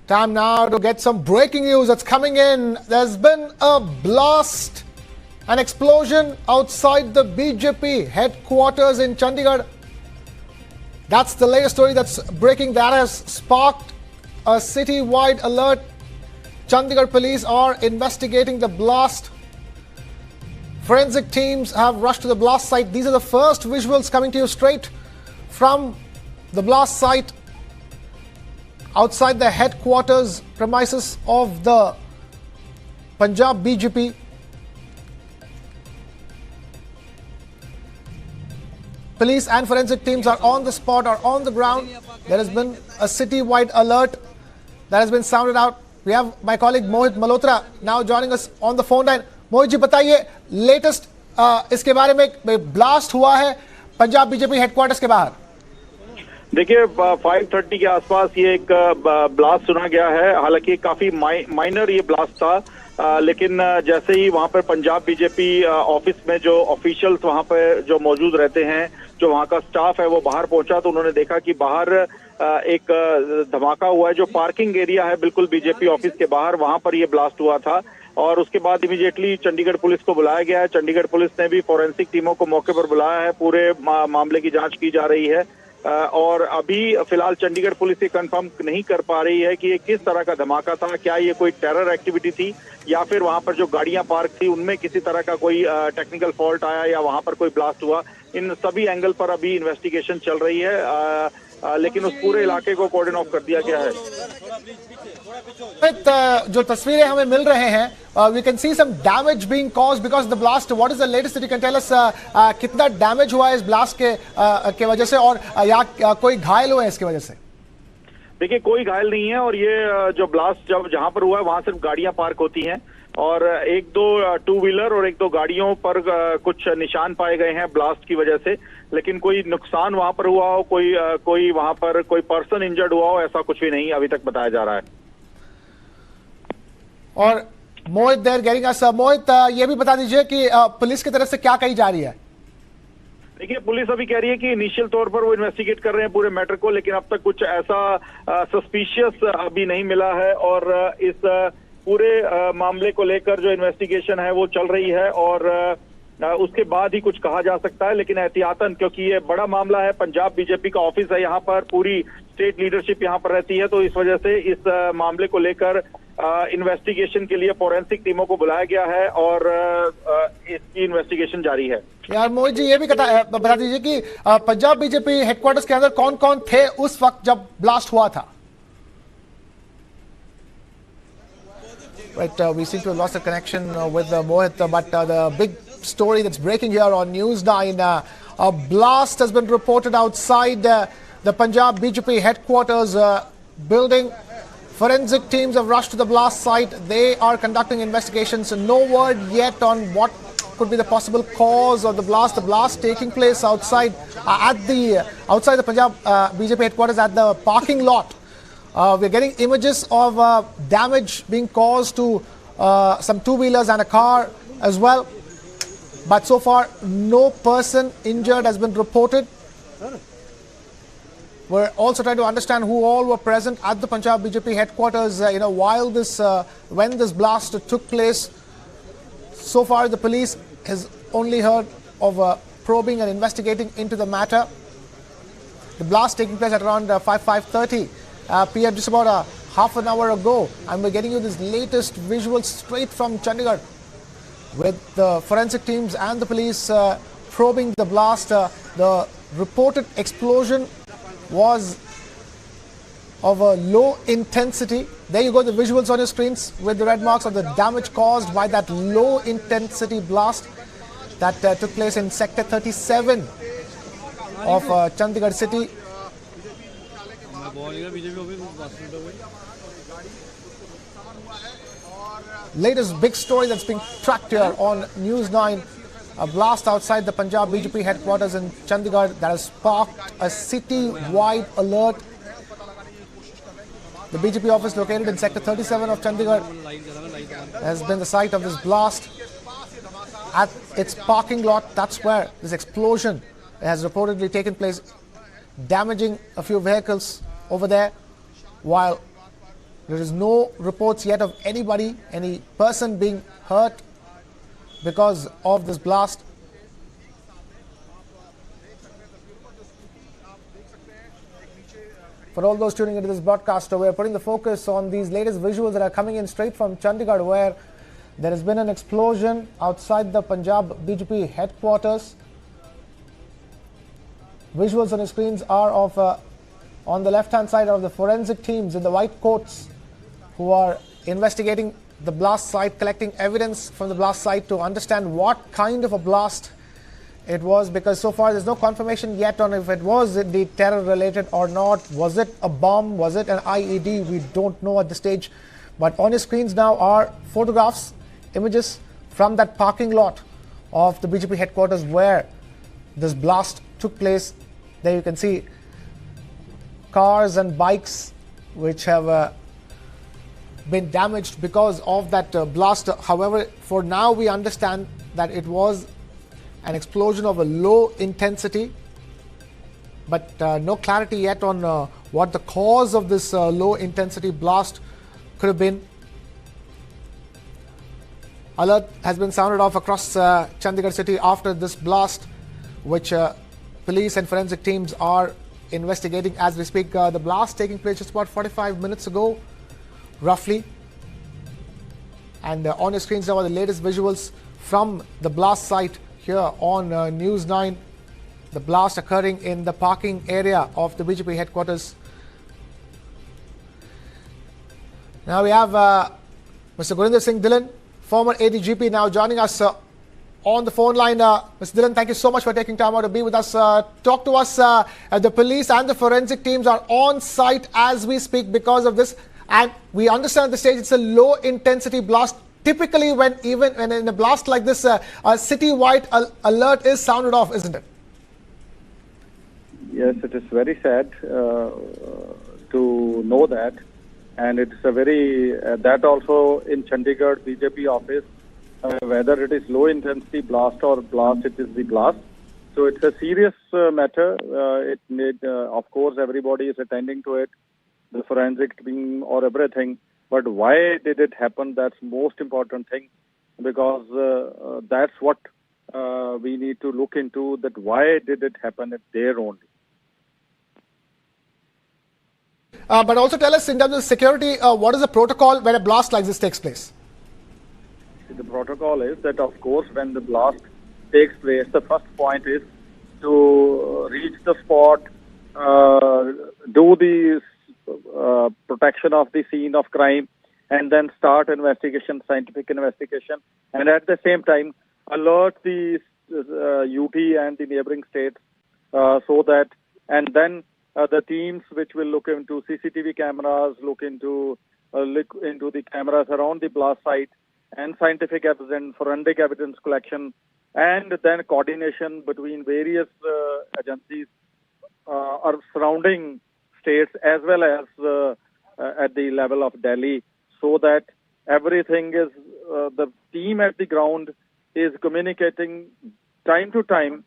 Time now to get some breaking news that's coming in. There's been a blast, an explosion outside the BJP headquarters in Chandigarh. That's the latest story that's breaking. That has sparked a city-wide alert. Chandigarh police are investigating the blast. Forensic teams have rushed to the blast site. These are the first visuals coming to you straight from the blast site outside the headquarters premises of the Punjab BJP. Police and forensic teams are on the spot, are on the ground. There has been a city-wide alert that has been sounded out. We have my colleague Mohit Malhotra now joining us on the phone line. Mohit जी बताइए latest इसके बारे में blast हुआ है Punjab BJP headquarters के बाहर. देखिए 5:30 के आसपास ये एक ब्लास्ट सुना गया है. हालांकि काफी माइनर ये ब्लास्ट था, लेकिन जैसे ही वहां पर पंजाब बीजेपी ऑफिस में जो ऑफिशियल्स वहां पर जो मौजूद रहते हैं, जो वहां का स्टाफ है, वो बाहर पहुंचा तो उन्होंने देखा कि बाहर एक धमाका हुआ है. जो पार्किंग एरिया है बिल्कुल बीजेपी ऑफिस के बाहर, वहां पर ये ब्लास्ट हुआ था. और उसके बाद इमीडिएटली चंडीगढ़ पुलिस को बुलाया गया है. चंडीगढ़ पुलिस ने भी फॉरेंसिक टीमों को मौके पर बुलाया है. पूरे मामले की जांच की जा रही है और अभी फिलहाल चंडीगढ़ पुलिस ये कंफर्म नहीं कर पा रही है कि ये किस तरह का धमाका था. क्या ये कोई टेरर एक्टिविटी थी या फिर वहां पर जो गाड़ियां पार्क थी उनमें किसी तरह का कोई टेक्निकल फॉल्ट आया या वहां पर कोई ब्लास्ट हुआ. इन सभी एंगल पर अभी इन्वेस्टिगेशन चल रही है, लेकिन उस पूरे इलाके को कॉर्डन ऑफ कर दिया गया है. जो तस्वीरें हमें मिल रहे हैं, we can see some damage being caused because the blast. What is the latest that you can tell us? कितना डैमेज हुआ है इस ब्लास्ट के वजह से, और या कोई घायल हुए हैं इसकी वजह से? देखिए कोई घायल नहीं है, और ये जो ब्लास्ट जहां पर हुआ है वहां सिर्फ गाड़ियां पार्क होती हैं और एक दो टू व्हीलर और एक दो गाड़ियों पर कुछ निशान पाए गए हैं ब्लास्ट की वजह से, लेकिन कोई नुकसान वहां पर हुआ हो, कोई वहां पर कोई पर्सन इंजर्ड हुआ हो, ऐसा कुछ भी नहीं अभी तक बताया जा रहा है. और मोहित देर गेटिंग अस. मोहित, ये भी बता दीजिए कि पुलिस की तरफ से क्या कही जा रही है? देखिए पुलिस अभी कह रही है कि इनिशियल तौर पर वो इन्वेस्टिगेट कर रहे हैं पूरे मैटर को, लेकिन अब तक कुछ ऐसा सस्पिशियस अभी नहीं मिला है. और इस पूरे मामले को लेकर जो इन्वेस्टिगेशन है वो चल रही है और उसके बाद ही कुछ कहा जा सकता है. लेकिन एहतियातन, क्योंकि ये बड़ा मामला है, पंजाब बीजेपी का ऑफिस है यहाँ पर, पूरी स्टेट लीडरशिप यहाँ पर रहती है, तो इस वजह से इस मामले को लेकर इन्वेस्टिगेशन के लिए फॉरेंसिक टीमों को बुलाया गया है और इसकी इन्वेस्टिगेशन जारी है. यार मोहित जी, ये भी बता दीजिए कि पंजाब बीजेपी हेडक्वार्टर्स के अंदर कौन कौन थे उस वक्त जब ब्लास्ट हुआ था? Right, we seem to have lost a connection with Mohit, but the big story that's breaking here on News9, a blast has been reported outside the Punjab BJP headquarters building. Forensic teams have rushed to the blast site. They are conducting investigations. No word yet on what could be the possible cause of the blast. The blast taking place outside outside the Punjab BJP headquarters at the parking lot. We're getting images of damage being caused to some two-wheelers and a car as well. But so far, no person injured has been reported. We're also trying to understand who all were present at the Punjab BJP headquarters, while when this blast took place. So far, the police has only heard of probing and investigating into the matter. The blast taking place at around 5:30 p.m. just about half an hour ago, and we're getting you this latest visuals straight from Chandigarh with the forensic teams and the police probing the blast. The reported explosion was of a low intensity. There you go, the visuals on your screens with the red marks of the damage caused by that low intensity blast that took place in sector 37 of Chandigarh city. Latest big story that's being tracked here on News9. A blast outside the Punjab BJP headquarters in Chandigarh that has sparked a city-wide alert. The BJP office located in sector 37 of Chandigarh has been the site of this blast. At its parking lot, that's where this explosion has reportedly taken place, damaging a few vehicles over there, while There is no reports yet of anybody, any person being hurt because of this blast. For all those tuning into this broadcast, we are putting the focus on these latest visuals that are coming in straight from Chandigarh, where there has been an explosion outside the Punjab BJP headquarters. Visuals on the screens are of, on the left-hand side, of the forensic teams in the white coats who are investigating the blast site, collecting evidence from the blast site to understand what kind of a blast it was, because so far there's no confirmation yet on if it was indeed terror related or not. Was it a bomb? Was it an IED? We don't know at this stage. But on your screens now are photographs, images from that parking lot of the BJP headquarters where this blast took place. There you can see cars and bikes which have been damaged because of that blast. However, for now we understand that it was an explosion of a low intensity, but no clarity yet on what the cause of this low intensity blast could have been. Alert has been sounded off across Chandigarh city after this blast, which police and forensic teams are investigating as we speak. The blast taking place just about 45 minutes ago, roughly. And on your screens now are the latest visuals from the blast site here on News9. The blast occurring in the parking area of the BJP headquarters. Now we have Mr. Gurinder Singh Dhillon, former ADGP, now joining us on the phone line. Mr. Dhillon, thank you so much for taking time out to be with us. Talk to us. The police and the forensic teams are on site as we speak because of this. And we understand at the stage it's a low intensity blast. Typically, when in a blast like this, a city-wide alert is sounded off, isn't it? Yes, it is very sad to know that. And it's a very, that also in Chandigarh BJP office, whether it is low intensity blast or blast, it is the blast. So it's a serious matter. It made, of course, everybody is attending to it, the forensic team or everything. But why did it happen? That's most important thing, because that's what we need to look into, that why did it happen there only. But also tell us in terms of security, what is the protocol when a blast like this takes place? The protocol is that, of course, when the blast takes place, the first point is to reach the spot, do the protection of the scene of crime, and then start investigation, scientific investigation, and at the same time alert the UT and the neighboring states so that, and then the teams which will look into CCTV cameras, look into the cameras around the blast site, and scientific evidence, forensic evidence collection, and then coordination between various agencies or surrounding states as well as at the level of Delhi, so that everything is, the team at the ground is communicating time to time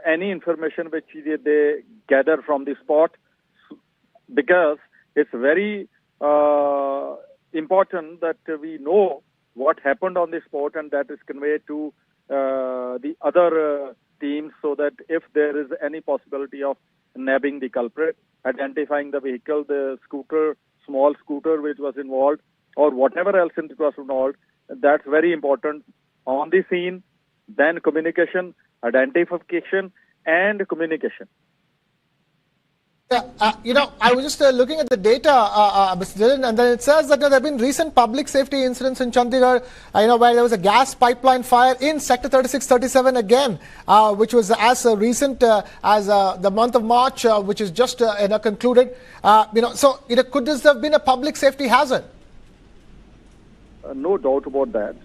any information which they gather from the spot, because it's very important that we know what happened on the spot, and that is conveyed to the other teams, so that if there is any possibility of nabbing the culprit, identifying the vehicle, the scooter, small scooter which was involved, or whatever else it was involved, that's very important on the scene. Then communication, identification, and communication. Yeah, I was just looking at the data, Mr. Dhillon, and then it says that there have been recent public safety incidents in Chandigarh, where there was a gas pipeline fire in Sector 3637 again, which was as recent as the month of March, which is just concluded. So could this have been a public safety hazard? No doubt about that.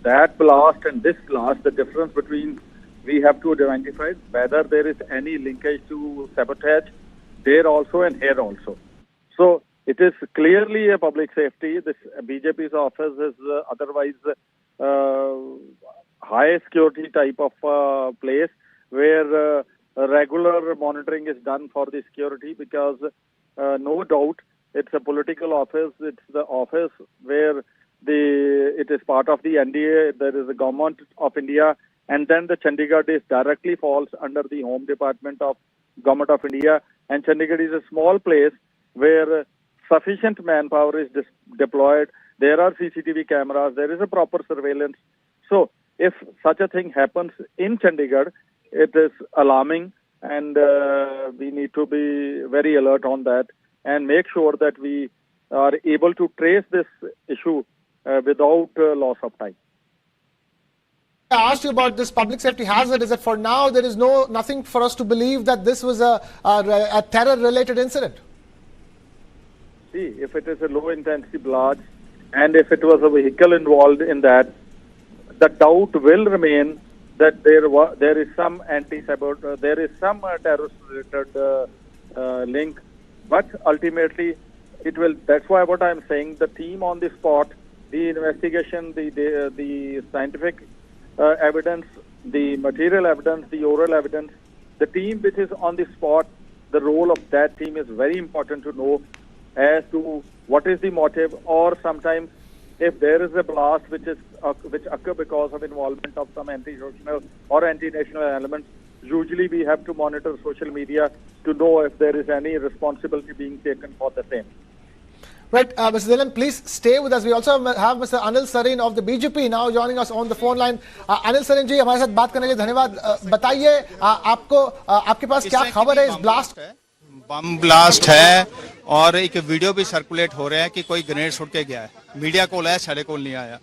That blast and this blast, the difference between, we have to identify whether there is any linkage to sabotage there also and here also. So it is clearly a public safety. This BJP's office is otherwise high security type of place where regular monitoring is done for the security, because no doubt It's a political office. It's the office where it is part of the NDA. There is the government of India, and then the Chandigarh directly falls under the Home Department of Government of India. And Chandigarh is a small place where sufficient manpower is deployed. There are CCTV cameras. There is a proper surveillance. So if such a thing happens in Chandigarh, it is alarming, and we need to be very alert on that and make sure that we are able to trace this issue without loss of time. I asked you about this public safety hazard. Is that for now there is nothing for us to believe that this was a terror-related incident? See, if it is a low-intensity blast and if it was a vehicle involved in that, the doubt will remain that there is some anti-sabotage, there is some terrorist-related link. But ultimately, it will. That's why what I'm saying, the team on the spot, the investigation, the scientific evidence, the material evidence, the oral evidence, the team which is on the spot, the role of that team is very important to know as to what is the motive, or sometimes if there is a blast which occur because of involvement of some anti-social or anti-national elements, usually we have to monitor social media to know if there is any responsibility being taken for the same. Right, Mr. Dhillon, please stay with us. We also have Mr. Anil Sarin of the BJP now joining us on the phone line. Anil Sarin जी, हमारे साथ बात करने के लिए धन्यवाद. बताइए आपके पास क्या खबर है इस ब्लास्ट? बम ब्लास्ट है और एक वीडियो भी सर्कुलेट हो रहा है कि कोई ग्रेनेड सुट के गया है. मीडिया कोल है, साढ़े कोल नहीं आया.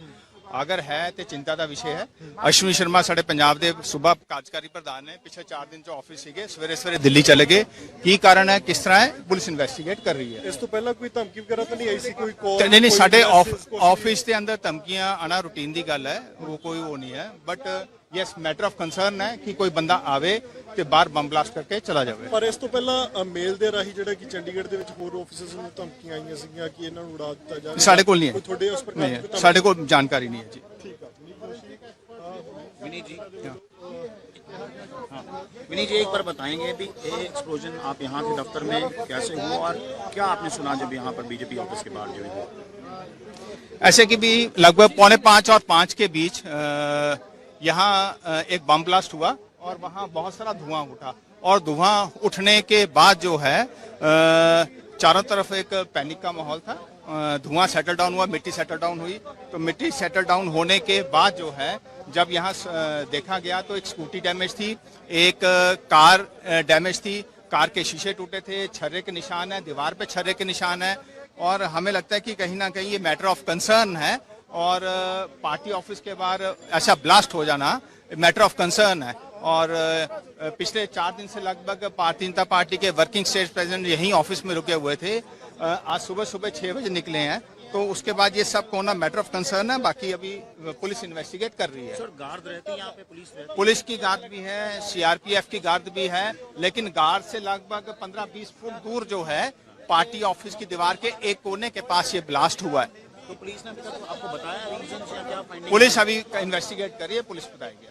अगर है तो चिंता का विषय है. अश्विनी शर्मा साढ़े पंजाब के सूबा कार्यकारी प्रधान ने पिछले 4 दिन जो ऑफिस सीगे सवेरे दिल्ली चले गए. की कारण है, किस तरह है, पुलिस इन्वेस्टिगेट कर रही है. इस तो पहला कोई धमकी वगैरह तो नहीं आई सी, कोई कॉल नहीं साढ़े ऑफिस के अंदर धमकियां आना रूटीन की गल है, वो कोई वो नहीं है. But yes matter of concern है कि कोई बंदा आवे ਤੇ ਬਾਹਰ ਬੰਬ ਬਲਾਸਟ ਕਰਕੇ ਚਲਾ ਜਾਵੇ. ਪਰ ਇਸ ਤੋਂ ਪਹਿਲਾਂ ਮੇਲ ਦੇ ਰਾਹੀਂ ਜਿਹੜਾ ਕਿ ਚੰਡੀਗੜ੍ਹ ਦੇ ਵਿੱਚ ਹੋਰ ਆਫਿਸਰਸ ਨੂੰ ਧਮਕੀਆਂ ਆਈਆਂ ਸੀਗੀਆਂ ਕਿ ਇਹਨਾਂ ਨੂੰ ਉਡਾ ਦਿੱਤਾ ਜਾਵੇ. ਸਾਡੇ ਕੋਲ ਨਹੀਂ ਹੈ, ਤੁਹਾਡੇ ਉਸ ਪ੍ਰਕਾਰ ਨਹੀਂ ਸਾਡੇ ਕੋਲ ਜਾਣਕਾਰੀ ਨਹੀਂ ਹੈ ਜੀ. ठीक है विनीत जी, विनीत जी एक बार बताएंगे भी ये एक्सप्लोजन आप यहाँ के दफ्तर में कैसे हुआ और क्या आपने सुना जब यहाँ पर बीजेपी ऑफिस के बाहर जो है? ऐसे कि भी लगभग 4:45 और 5 के बीच यहाँ एक बम ब्लास्ट हुआ और वहाँ बहुत सारा धुआं उठा और धुआं उठने के बाद जो है चारों तरफ एक पैनिक का माहौल था. धुआं सेटल डाउन हुआ, मिट्टी सेटल डाउन हुई. तो मिट्टी सेटल डाउन होने के बाद जो है जब यहाँ देखा गया तो एक स्कूटी डैमेज थी, एक कार डैमेज थी. कार के शीशे टूटे थे, छर्रे के निशान है, दीवार पे छर्रे के निशान है. और हमें लगता है कि कहीं ना कहीं ये मैटर ऑफ कंसर्न है और पार्टी ऑफिस के बाहर ऐसा ब्लास्ट हो जाना मैटर ऑफ कंसर्न है. और पिछले 4 दिन से लगभग भारतीय जनता पार्टी के वर्किंग स्टेट प्रेसिडेंट यहीं ऑफिस में रुके हुए थे. आज सुबह 6 बजे निकले हैं. तो उसके बाद ये सब होना मैटर ऑफ कंसर्न है. बाकी अभी पुलिस इन्वेस्टिगेट कर रही है. सर गार्ड रहती है यहाँ पे, पुलिस की गार्ड भी है, सीआरपीएफ की गार्ड भी है, लेकिन गार्ड से लगभग 15-20 फुट दूर जो है पार्टी ऑफिस की दीवार के एक कोने के पास ये ब्लास्ट हुआ है. तो पुलिस ने अभी तक आपको बताया रीजन या क्या फाइंडिंग? पुलिस अभी इन्वेस्टिगेट कर रही है, पुलिस बताएगी.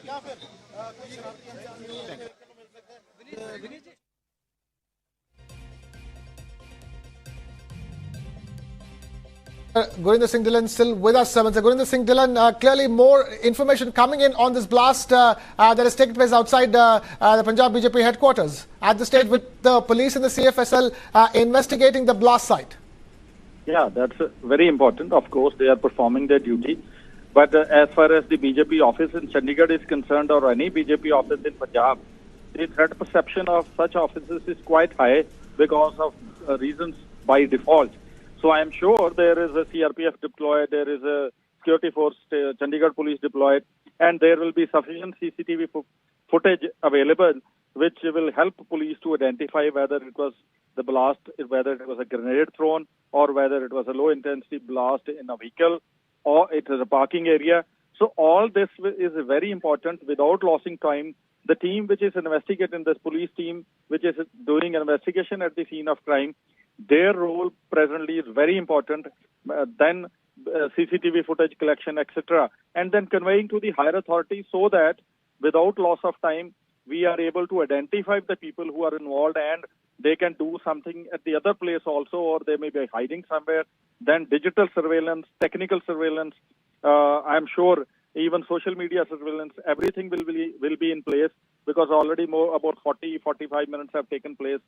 Gurinder Singh Dhillon still with us. Gurinder Singh Dhillon, clearly more information coming in on this blast that has taken place outside the Punjab BJP headquarters at the stage, with the police and the CFSL investigating the blast site. Yeah, that's very important. Of course, they are performing their duty. But as far as the BJP office in Chandigarh is concerned, or any BJP office in Punjab, the threat perception of such offices is quite high because of reasons by default. So I am sure there is a CRPF deployed, there is a security force, Chandigarh police deployed, and there will be sufficient CCTV footage available which will help police to identify whether it was the blast, whether it was a grenade thrown, or whether it was a low-intensity blast in a vehicle, or it is a parking area. So all this is very important. Without losing time, the team which is investigating, this police team which is doing an investigation at the scene of crime, their role presently is very important. Then CCTV footage collection, etc., and then conveying to the higher authorities so that without loss of time, we are able to identify the people who are involved and they can do something at the other place also, or they may be hiding somewhere. Then digital surveillance, technical surveillance, I'm sure even social media surveillance, everything will be in place, because already about 40-45 minutes have taken place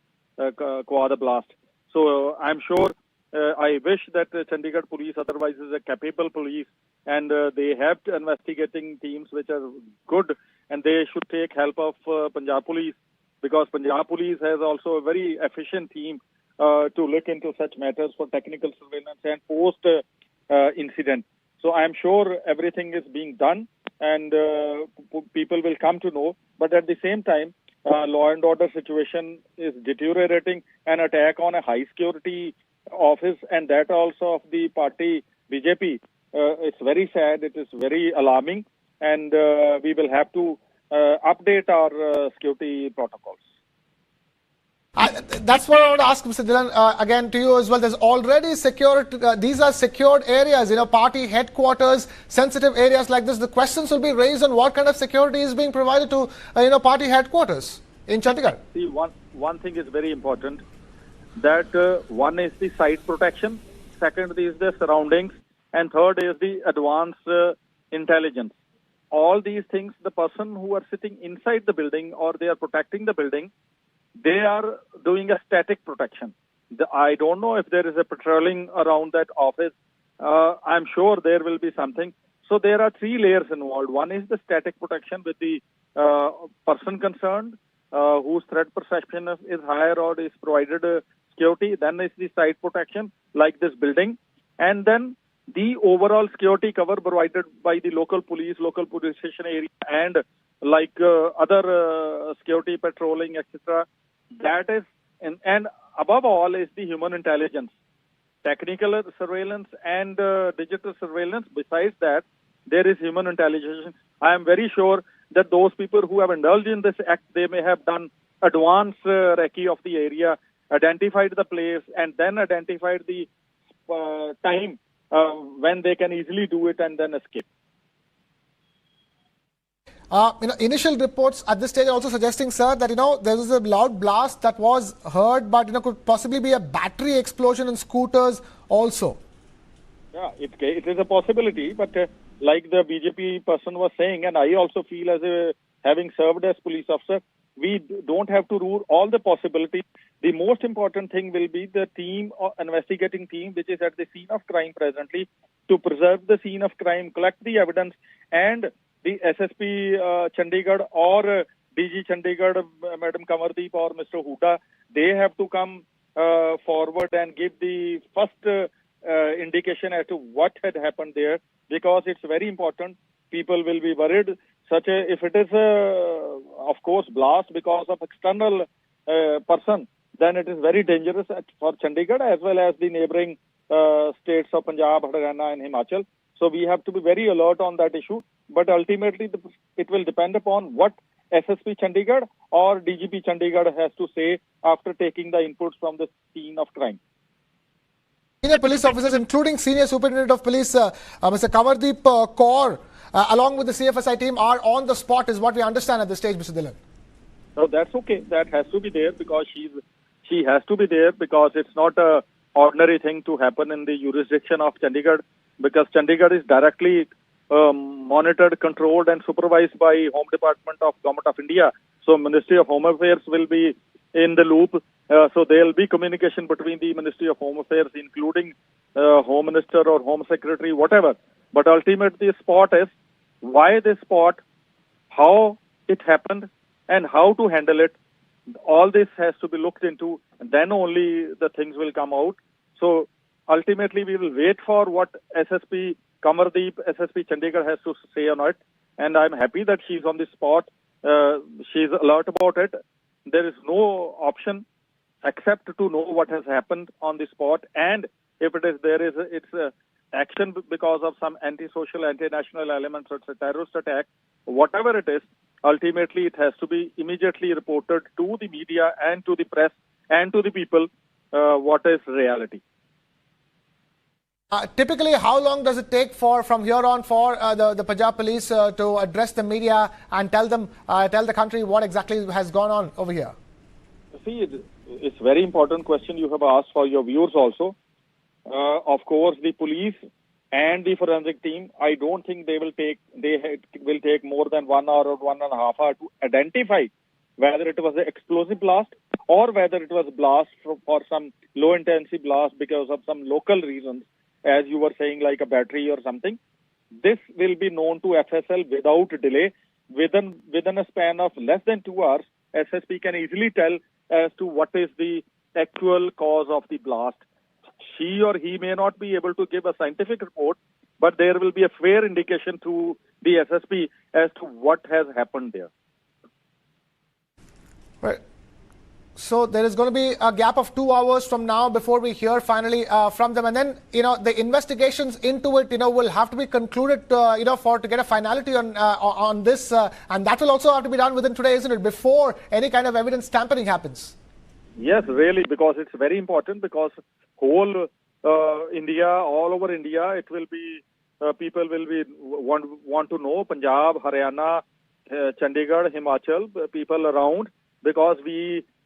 qua the blast. So I'm sure, I wish that Chandigarh police otherwise is a capable police, and they have investigating teams which are good, and they should take help of Punjab police, because Punjab police has also a very efficient team to look into such matters for technical surveillance and post incident. So I'm sure everything is being done, and people will come to know. But at the same time, law and order situation is deteriorating. An attack on a high security office, and that also of the party BJP, it's very sad. It is very alarming, and we will have to update our security protocols. That's what I want to ask, Mr. Dhillon, again to you as well. There's already secured, these are secured areas, party headquarters, sensitive areas like this. The questions will be raised on what kind of security is being provided to, party headquarters in Chandigarh. See, one thing is very important, that one is the site protection, second is the surroundings, and third is the advanced intelligence. All these things, the person who are sitting inside the building or they are protecting the building, they are doing a static protection. I don't know if there is a patrolling around that office. I'm sure there will be something. So there are three layers involved. One is the static protection with the person concerned, whose threat perception is higher or is provided security. Then is the site protection, like this building. And then the overall security cover provided by the local police station area, and like other security patrolling, etc. That is, and above all is the human intelligence, technical surveillance and digital surveillance. Besides that, there is human intelligence. I am very sure that those people who have indulged in this act, they may have done advanced recce of the area, identified the place, and then identified the time when they can easily do it and then escape. Initial reports at this stage are also suggesting, sir, that there was a loud blast that was heard, but could possibly be a battery explosion in scooters also. Yeah, it is a possibility, but like the BJP person was saying, and I also feel as having served as police officer, we don't have to rule all the possibilities. The most important thing will be the team, investigating team, which is at the scene of crime presently, to preserve the scene of crime, collect the evidence, and the SSP Chandigarh or DG Chandigarh, Madam Kamardeep or Mr. Huda, they have to come forward and give the first indication as to what had happened there, because it's very important. People will be worried. If it is, of course, blast because of external person, then it is very dangerous for Chandigarh as well as the neighboring states of Punjab, Haryana and Himachal. So we have to be very alert on that issue. But ultimately, it will depend upon what SSP Chandigarh or DGP Chandigarh has to say after taking the inputs from the scene of crime. Senior police officers, including Senior Superintendent of Police, Mr. Kamardeep Kaur, along with the CFSI team, are on the spot, is what we understand at this stage, Mr. Dhillon. So that's okay. That has to be there because she has to be there, because it's not a ordinary thing to happen in the jurisdiction of Chandigarh, because Chandigarh is directly monitored, controlled and supervised by Home Department of Government of India. So Ministry of Home Affairs will be in the loop. So there will be communication between the Ministry of Home Affairs, including Home Minister or Home Secretary, whatever. But ultimately the spot is why this spot, how it happened and how to handle it. All this has to be looked into, and then only the things will come out. So ultimately we will wait for what SSP Kamardeep, SSP Chandigarh has to say on it. And I'm happy that she's on the spot. She's alert about it. There is no option except to know what has happened on the spot. And if it's action because of some anti-social, anti-national elements or it's a terrorist attack, whatever it is, ultimately it has to be immediately reported to the media and to the press and to the people what is reality. Typically, how long does it take from here on for the Punjab police to address the media and tell the country what exactly has gone on over here? See, it's very important question you have asked for your viewers also. Of course, the police and the forensic team, I don't think they will take more than 1 hour or 1.5 hours to identify whether it was an explosive blast or whether it was a blast for some low intensity blast because of some local reasons, as you were saying, like a battery or something. This will be known to FSL without delay. Within a span of less than 2 hours, SSP can easily tell as to what is the actual cause of the blast. She or he may not be able to give a scientific report, but there will be a fair indication to the SSP as to what has happened there. Right. So there is going to be a gap of 2 hours from now before we hear finally from them, and then the investigations into it will have to be concluded to get a finality on this, and that will also have to be done within today, isn't it? Before any kind of evidence tampering happens. Yes, really, because it's very important. Because whole India, all over India, it will be people will be want to know Punjab, Haryana, Chandigarh, Himachal, people around. Because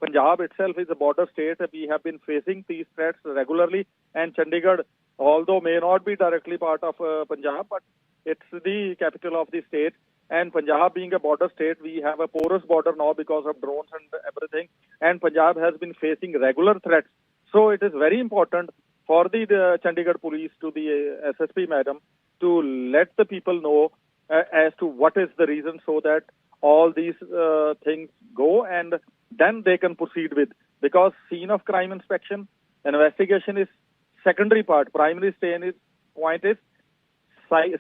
Punjab itself is a border state, we have been facing these threats regularly, and Chandigarh, although may not be directly part of Punjab, but it's the capital of the state. And Punjab being a border state, we have a porous border now because of drones and everything. And Punjab has been facing regular threats. So it is very important for the Chandigarh police to the SSP madam to let the people know as to what is the reason, so that all these things go and then they can proceed with. Because scene of crime inspection, investigation is secondary part. Primary point is site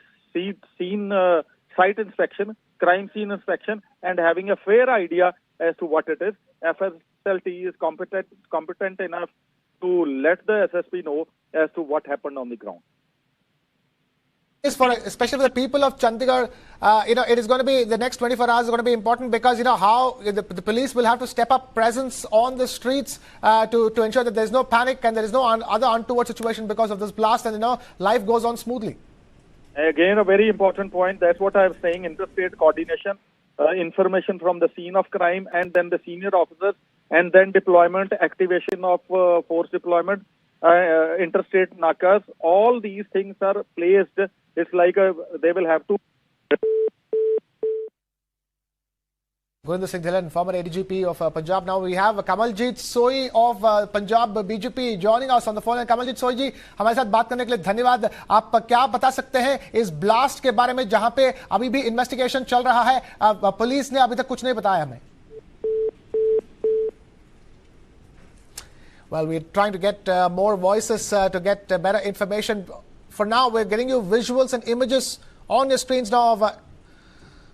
inspection, crime scene inspection, and having a fair idea as to what it is. FSLT is competent enough to let the SSP know as to what happened on the ground. Especially for the people of Chandigarh, it is going to be, the next 24 hours is going to be important, because how the police will have to step up presence on the streets to ensure that there is no panic and there is no other untoward situation because of this blast, and life goes on smoothly. Again, a very important point. That's what I was saying. Interstate coordination, information from the scene of crime, and then the senior officers, and then deployment, activation of force deployment, interstate nakas. All these things are placed. It's like they will have to. Gurinder Singh Dhillon, former ADGP of Punjab. Now we have Kamaljeet Sohi of Punjab BJP joining us on the phone. Kamaljeet Sohi जी, हमारे साथ बात करने के लिए धन्यवाद. आप क्या बता सकते हैं इस ब्लास्ट के बारे में, जहां पे अभी भी इन्वेस्टिगेशन चल रहा है? पुलिस ने अभी तक कुछ नहीं बताया हमें. Well, we're trying to get more voices to get better information. For now, we're getting you visuals and images on your screens now of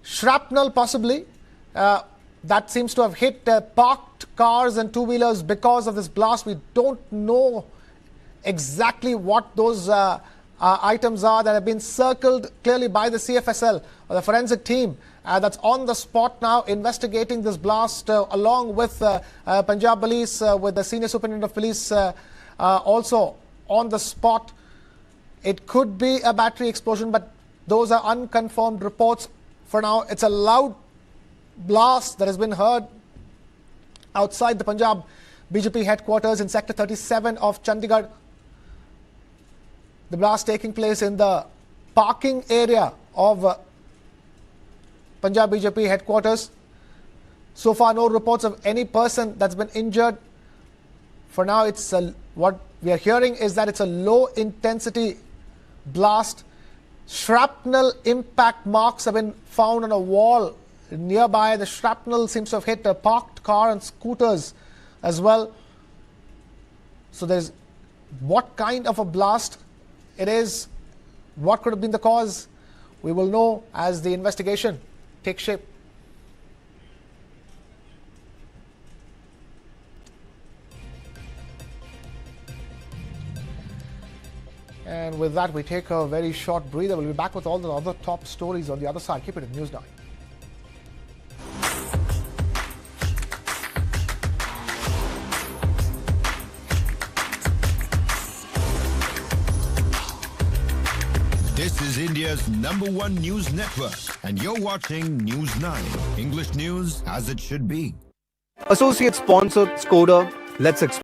shrapnel, possibly, that seems to have hit parked cars and two-wheelers because of this blast. We don't know exactly what those items are that have been circled clearly by the CFSL, or the forensic team, that's on the spot now investigating this blast along with Punjab Police, with the Senior Superintendent of Police also on the spot. It could be a battery explosion, but those are unconfirmed reports. For now, it's a loud blast that has been heard outside the Punjab BJP headquarters in Sector 37 of Chandigarh. The blast taking place in the parking area of Punjab BJP headquarters. So far, no reports of any person that's been injured. For now, it's what we are hearing is that it's a low intensity blast. Shrapnel impact marks have been found on a wall nearby. The shrapnel seems to have hit a parked car and scooters as well. So there's what kind of a blast it is, what could have been the cause, we will know as the investigation takes shape. And with that, we take a very short breather. We'll be back with all the other top stories on the other side. Keep it in News9. This is India's #1 news network, and you're watching News9, English news as it should be. Associate sponsor Skoda. Let's explore.